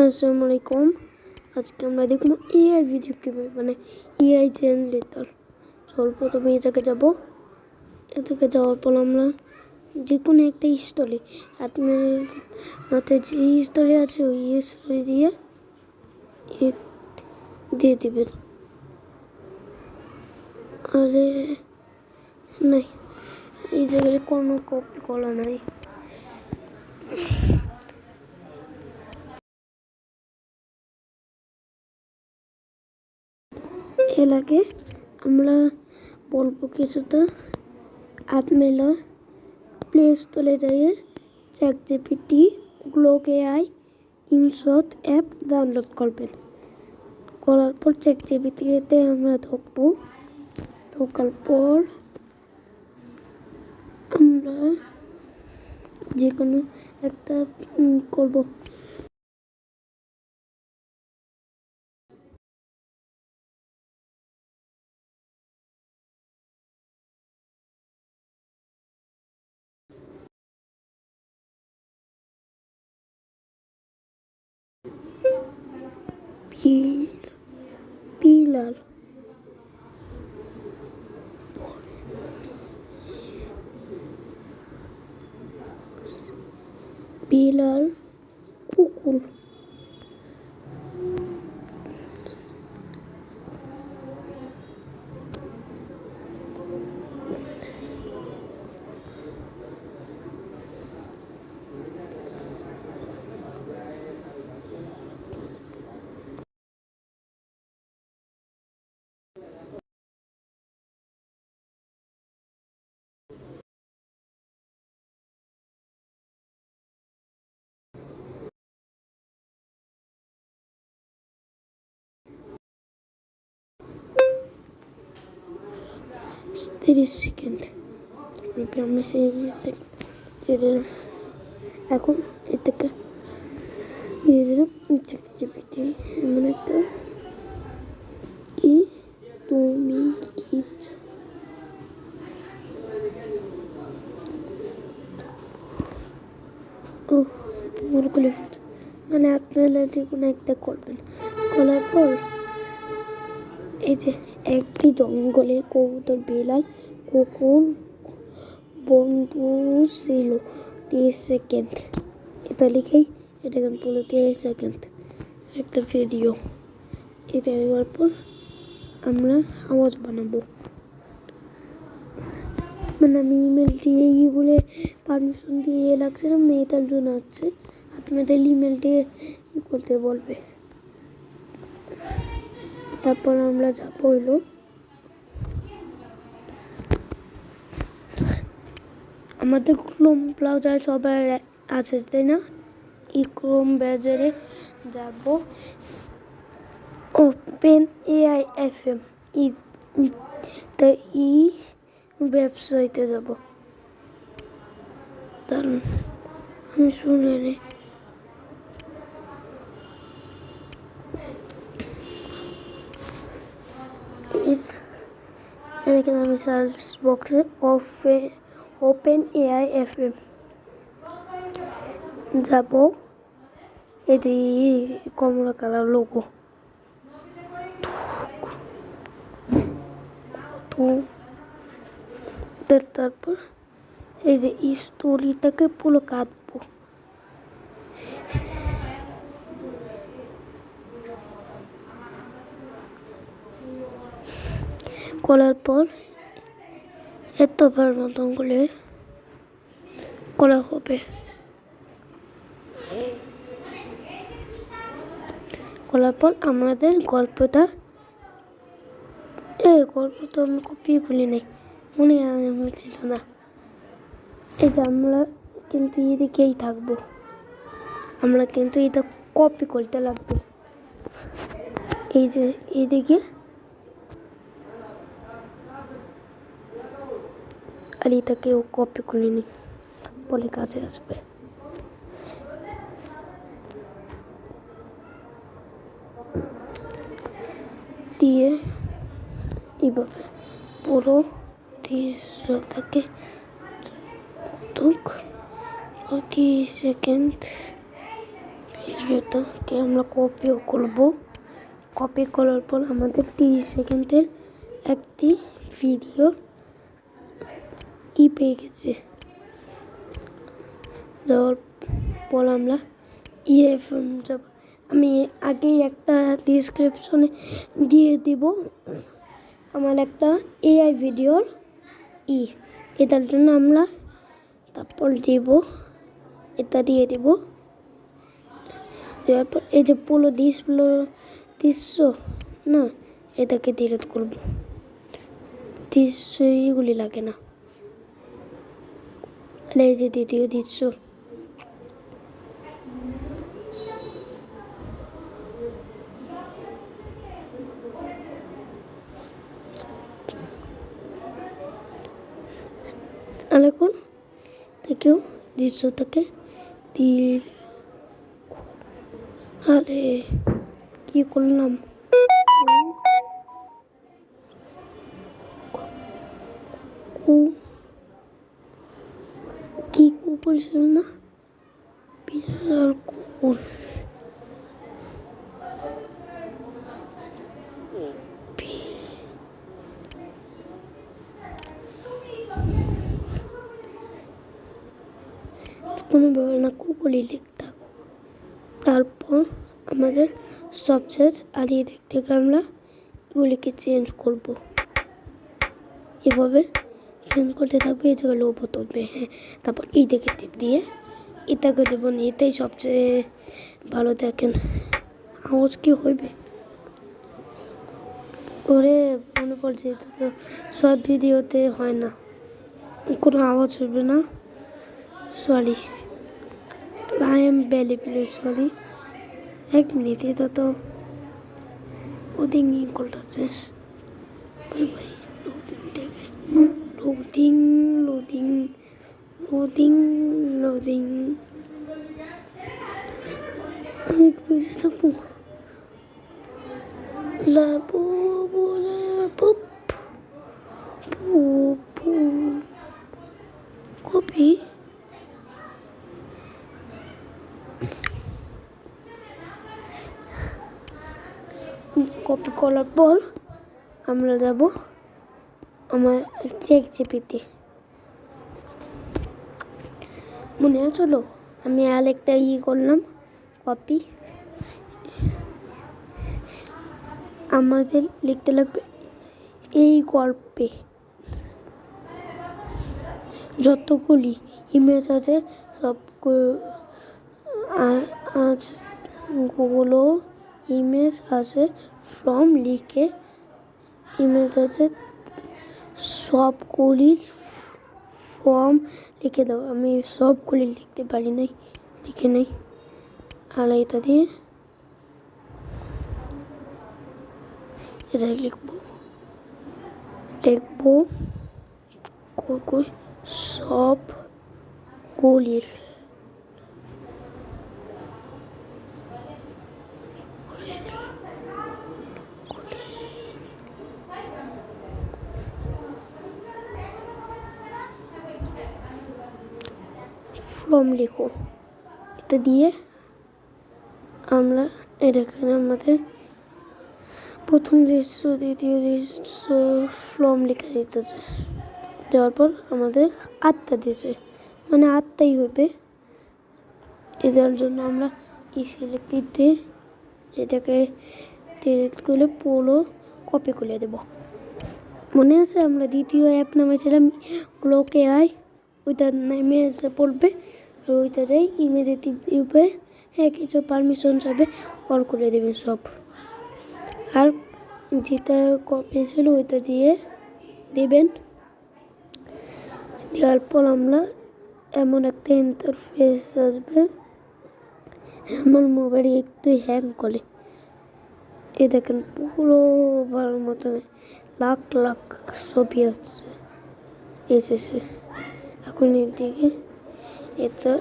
আসসালামু আলাইকুম। আজকে আমরা দেখব এআই ভিডিও কীভাবে মানে এআই জেনারেটর। সর্বপ্রথমে এ জায়গায় যাব। এ থেকে যাওয়ার পর আমরা যে কোনো একটা স্টোরি আপনার মাথায় যে স্টোরি আছে ওই স্টোরি দিয়ে দিবেন। আরে নাই, এই জায়গায় কোনো কপি করা নাই। এর আগে আমরা বলবো কিছুটা আপনারা প্লে স্টোরে যাইয়ে ChatGPT Grok AI InShot app download করবেন। করার পর চ্যাটজিপিটিতে আমরা ঢুকবো। ঢোকার পর আমরা যে কোনো একটা করবো। পিলার পিলার কুকুর সেকেন্ড আমি সেই সেকেন্ড এখন এর থেকে দিয়ে দিলাম চ্যাটজিপিটি এমন একটা কি তুমি কি চাও। ও ভুলগুলি মানে আপনারা যে কোনো একটা করবেন। করার পর এই যে একটি জঙ্গলে কবুতর বেলাল কুকুর বন্ধু ছিল 30 সেকেন্ড। এটা লিখেই এটা পুরো 30 সেকেন্ড একটা ভিডিও। এটা দেওয়ার পর আমরা আওয়াজ বানাবো। মানে আমি ইমেল দিয়ে বলে পারমিশন দিয়ে লাগছিলাম না, এটার জন্য হচ্ছে আপনাদের ইমেল দিয়ে করতে বলবে। তারপর আমরা যাবো হলো আমাদের ক্রোম ব্রাউজার সবার আছে তাই না? এই ক্রোম ব্রাউজারে যাব, ওপেন এআই এফএম তো এই ওয়েবসাইটে যাব। দাঁড়ান আমি শুনে নিই। এখানে আমি সার্চ বক্সে ওপেন এআই এফএম যাব। এটি কমলা কালার লোগো। তারপর এই যে স্টোরিটাকে পুরো কাটবো। করার পর এতবার মতন করে করা হবে। করার পর আমাদের গল্পটা গল্পটা আমি কপি খুলি নাই, মনে ছিল না। এই যে আমরা কিন্তু এদিকেই থাকবো, আমরা কিন্তু এটা কপি করতে লাগবে। এই যে এদিকে আর এটাকেও কপি করে নি বলে কাছে আসবে। দিয়ে এইভাবে পুরো 30 সেকেন্ড এটাকে আমরা কপিও করবো। কপি করার পর আমাদের 30 সেকেন্ডের একটি ভিডিও পেয়ে গেছে। যাওয়ার পর আমরা ইএফএম যাব। আমি আগেই একটা ডিসক্রিপশনে দিয়ে দিব আমার একটা এআই ভিডিওর এটার জন্য আমরা তারপর দিব এটা দিয়ে দিব। দেওয়ার পর এই যে পুরো দৃশ্য না, এটাকে ডিলিট করব। দৃশ্য এইগুলি লাগে না। এই যে দ্বিতীয় দৃশ্য, আর এখন থেকেও দৃশ্যটাকে আরে কি করলাম, কি বলছিল না, বিড়াল কুকুর। কোনো ব্যাপার না, কুকুরই লিখতে হবে। তারপর আমাদের সবশেষ আর এই দিক থেকে আমরা এগুলিকে চেঞ্জ করব। এভাবে চেঞ্জ করতে থাকবে, এই জায়গায় লোভ তুলবে। হ্যাঁ, তারপর এই দিকে টিপ দিয়ে এটাকে দেবো না, এটাই সবচেয়ে ভালো। দেখেন আওয়াজ কি হইবে। ওরে মনে পড়ছে, এটা তো শর্ট ভিডিওতে হয় না, কোনো আওয়াজ হইবে না। Sorry, I am very very sorry. এক মিনিট, এটা তো লোডিং করতেছে। Bye bye. লোডিং থেকে লোডিং লোডিং লোডিং লোডিং। আমি বুঝে থাকবো। লাবু বলে পুপ পু কপি। কপি করার পর আমরা যাব আমার চেক জিপিতে। মনে চলো আমি আরেকটা করলাম কপি। আমাদের লিখতে লাগবে এই গল্পে যতগুলি ইমেজ আছে সবগুলো ইমেজ আছে ফ্রম লিখে ইমেজ আছে সবগুলির ফর্ম লিখে দাও। আমি সবগুলি লিখতে পারি নাই, লিখে নেই। আর এটা দিয়ে এটা লিখবো সবগুলির ফর্ম লিখো। এটা দিয়ে আমরা এখানে আমাদের প্রথম দৃশ্য দ্বিতীয় দৃশ্য ফর্ম লিখে দিতেছে। দেওয়ার পর আমাদের 8টা দিয়েছে, মানে 8টাই হবে। এটার জন্য আমরা সিলেক্ট দিতে এটাকে সিলেক্ট করে পুরো কপি করে দেব। মনে আছে আমরা দ্বিতীয় অ্যাপ নামেছিলাম গ্লোক এআই, ওইটা নেমে এসে পড়বে। আর ওইটাতেই ইমেজে টিপ দিবে, হ্যাঁ কিছু পারমিশন যাবে, অল করে দেবে সব। আর যেটা কপি ছিল ওইটা দিয়ে দেবেন। দেওয়ার পর আমরা এমন একটা ইন্টারফেস আসবে। আমার মোবাইল একটু হ্যাং করে, এ দেখেন পুরো ভালো মতো লাখ লাখ ছবি আছে এসেছে। এখন এদিকে এটা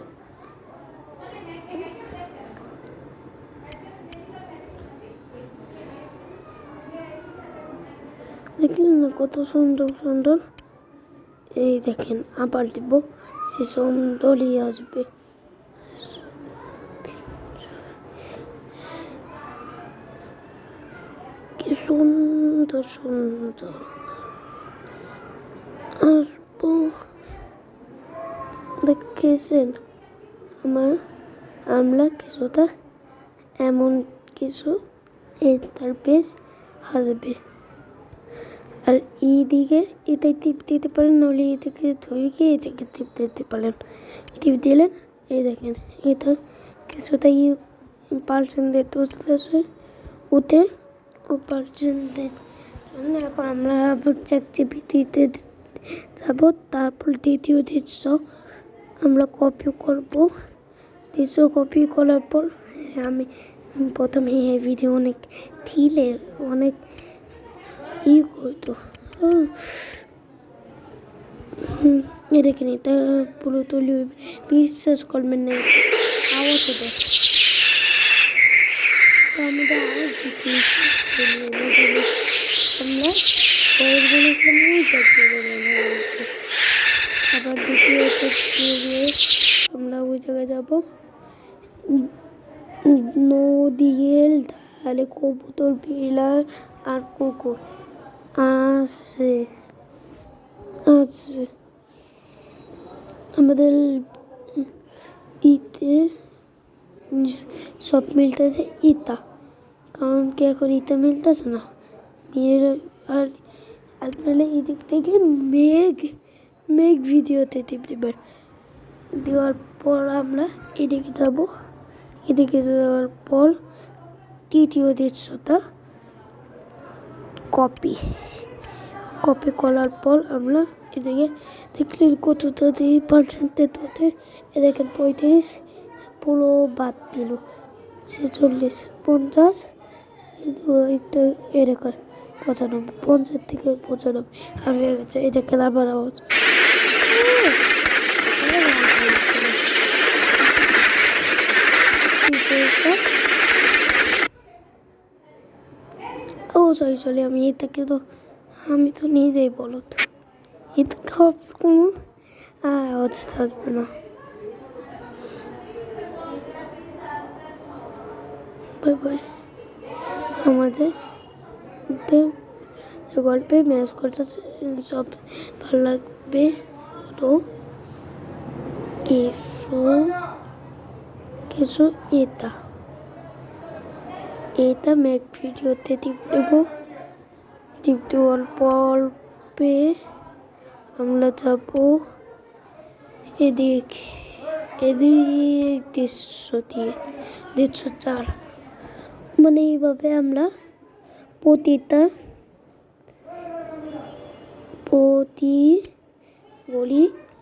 দেখলেন না কত সুন্দর সুন্দর। এই দেখেন আবার দিব, সে সুন্দরই আসবে। কি সুন্দর সুন্দর আসবো। দেখেছেন আমরা কিছুটা এমন কিছু ইন্টারফেস আসবে। আর এইদিকে এটাই টিপ দিতে পারেন, নাহলে এদিকে ধরে গিয়ে এদিকে টিপ দিতে পারেন। টিপ দিলেন, এই দেখেন এটা কিছুটা পার্সেন্টেজ উঠতেছে, উঠে ও পার্সেন্টেজ। এখন আমরা চ্যাটজিপিটিতে যাব, তারপর দ্বিতীয় দৃশ্য আমরা কপি করব। দৃশ্য কপি করার পর আমি প্রথমে এই ভিডিও অনেক ঢিলে অনেক করতো। দেখে নি তা পুরো তুলি বিশ্বাস করবেন না, আওয়াজ হতো। আমাদের আওয়াজ দিতে আমরা আবার দ্বিতীয়ত আমরা ওই জায়গায় যাবো। নদীর ধারে কবুতর, বিড়াল আর কুকুর আছে আছে আমাদের ইতে সব মিলতেছে ইতা, কারণ কি এখন ইতা মিলতেছে না। আর আপনারা এদিক থেকে মেঘ ভিডিওতে টিপ দেবেন। দেওয়ার পর আমরা এদিকে যাব। এদিকে যাওয়ার পর তৃতীয় দৃশ্যটা কপি করার পর আমরা এদিকে দেখলেন কতটা দিয়ে পার্সেন্টেজ হতে, এ দেখেন 35 পুরো বাদ দিল, 46, 50, একটা এরকম 95, 50 থেকে 95 আর হয়ে গেছে। এই দেখেন আমার আওয়াজ। ও সরি আমি তো নিজেই বলো তো, এটা কোনো আওয়াজ থাকবে না। Bye bye. আমাদের গল্পে ম্যাচ করতে সব ভালো লাগবে হলো কিছু এটা ম্যাক ভিডিওতে টিপ দেওয়ার পরে আমরা যাব এদিক দৃশ্য 4। মানে এইভাবে আমরা বলি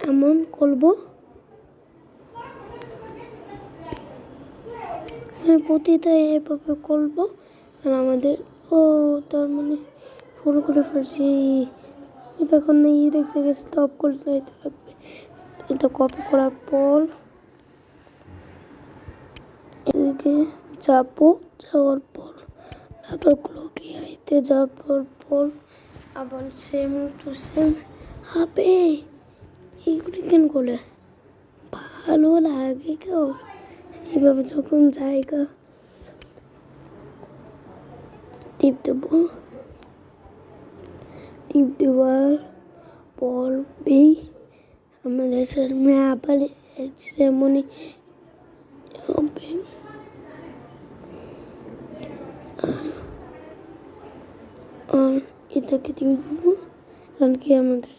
এমন করবো, প্রতিটা এভাবে করবো। আর আমাদের তার মানে ফলো করে ফেলছি। এখন না দেখতে গেছে, টপ করে নিতে লাগবে। এটা কপি করার পর এদিকে যাওয়ার পর আবার ক্লকে আইতে যাওয়ার পর আবার সেম টু সেম হবে। এইগুলি কেন করলে ভালো লাগে কেউ এইভাবে যখন জায়গা টিপ দেওয়ার পরবেই আমাদের সামনে আবার সেরেমনি হবে। আর এটাকে টিপ দেবো, কারণ কি আমাদের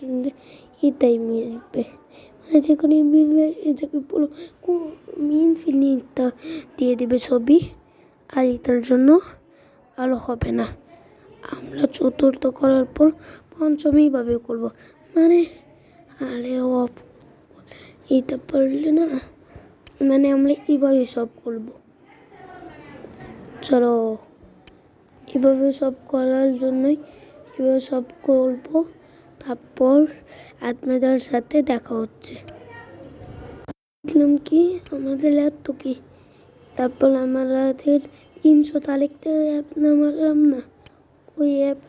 এটাই মিলবে। মানে যেখানে মিলবে এটাকে পুরো মেন ফিলিংটা দিয়ে দেবে ছবি, আর এটার জন্য আরও হবে না। আমরা চতুর্থ করার পর পঞ্চমীভাবে করবো, মানে আরে এটা পারলে না, মানে আমরা এইভাবে সব করবো। চলো এভাবে সব করার জন্যই এভাবে সব করবো। তারপর আপনাদের সাথে দেখা হচ্ছে। দেখলাম কি আমাদের এত কি, তারপর আমাদের 300 তারিখতে অ্যাপ নামালাম না, ওই অ্যাপ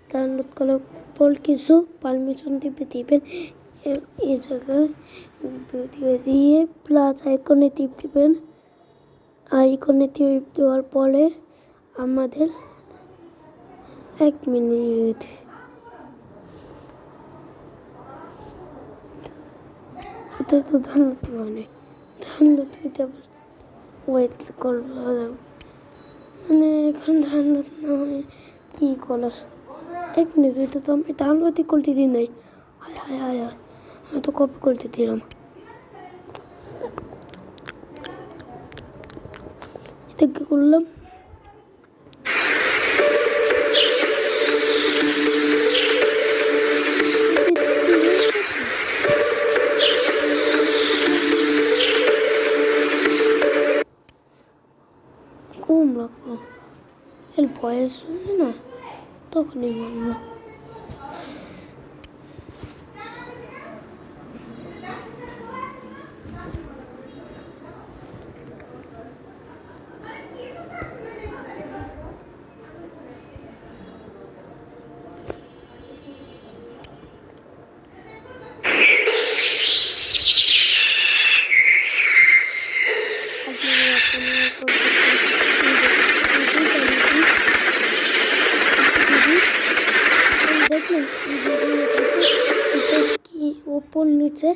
ডাউনলোড করার পর কিছু পারমিশন দিবেন। এই জায়গায় ভিডিও দিয়ে প্লাস আইকনে টিপ দিবেন। আইকনে টিপ দেওয়ার পরে আমাদের 1 মিনিট। এটা তো ধান লুতে হয়, ধান লুতে আবার ওয়েট করবো, মানে এখন ধান লুতে না হয় কি করার। 1 মিনিট, এটা তো আমি ধান লুতে করতে দিই নাই। হায় হায় হায় হায়, আমি তো কপি করতে দিলাম। এটা কি করলাম? কম রাখবো, এর ভয়েস শুনে না তখনই মারবো। ওপর নিচে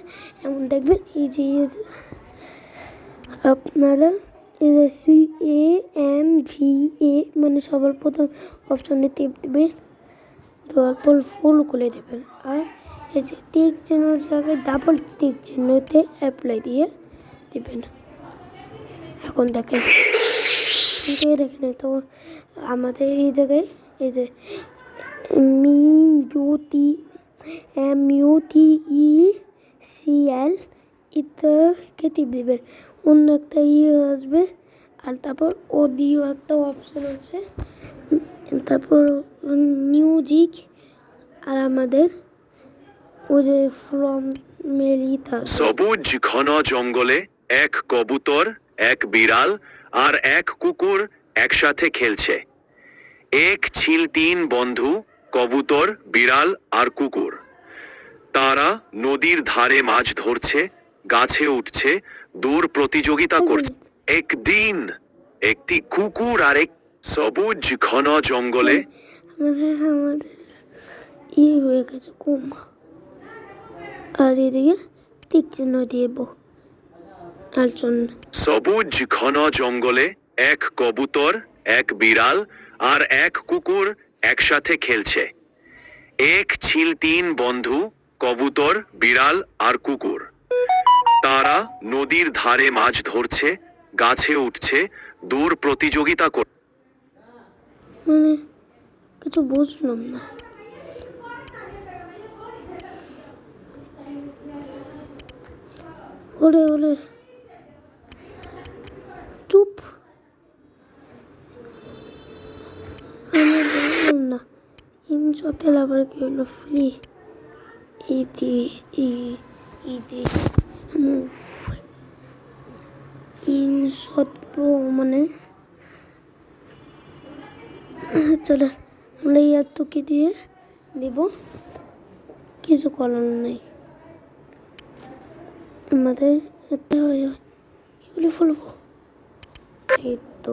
এমন দেখবেন, এই যে আপনারা CAMVA মানে সবার প্রথম অপশনে টিপ দেবেন, দেওয়ার পর ফুল করে দেবেন। আর এই যে টিক চিহ্নের জায়গায় ডাবল টিক চিহ্নতে অ্যাপ্লাই দিয়ে দেবেন। এখন দেখেন, দেখেন তো আমাদের এই জায়গায় এই যে MUTECL এটাকে টিপ দেবেন, অন্য একটা আসবে। আর তারপর অডিও একটা অপশন আছে, তারপর মিউজিক, আর আমাদের ওই যে ফ্রম মেরিতা। সবুজ ঘন জঙ্গলে এক কবুতর, এক বিড়াল আর এক কুকুর একসাথে খেলছে। এক ছিল 3 বন্ধু, কবুতর, বিড়াল আর কুকুর। তারা নদীর ধারে মাছ ধরছে, গাছে উঠছে, দূর প্রতিযোগিতা করছে। একদিন একটি কুকুর আর এক সবুজ ঘন জঙ্গলে আমাদের হয়ে গেছে কম, আর এদিকে টিক চিহ্ন দিয়ে আর জন্য। সবুজ ঘন জঙ্গলে এক কবুতর, এক বিড়াল আর এক কুকুর একসাথে খেলছে। এক ছিল 3 বন্ধু, কবুতর, বিড়াল আর কুকুর। তারা নদীর ধারে মাছ ধরছে, গাছে উঠছে, দূর প্রতিযোগিতা করছে। মানে কিছু বুঝলাম না। ওরে ওরে চুপ, আমি বুঝলাম না। ইনশটেল আবার কি হলো? ফ্রি ইনশট প্রো মানে চলো আমরা এই এতকে দিয়ে দেব, কিছু করার নেই। আমাদের এতে হয় কি করে ফেলবো, এই তো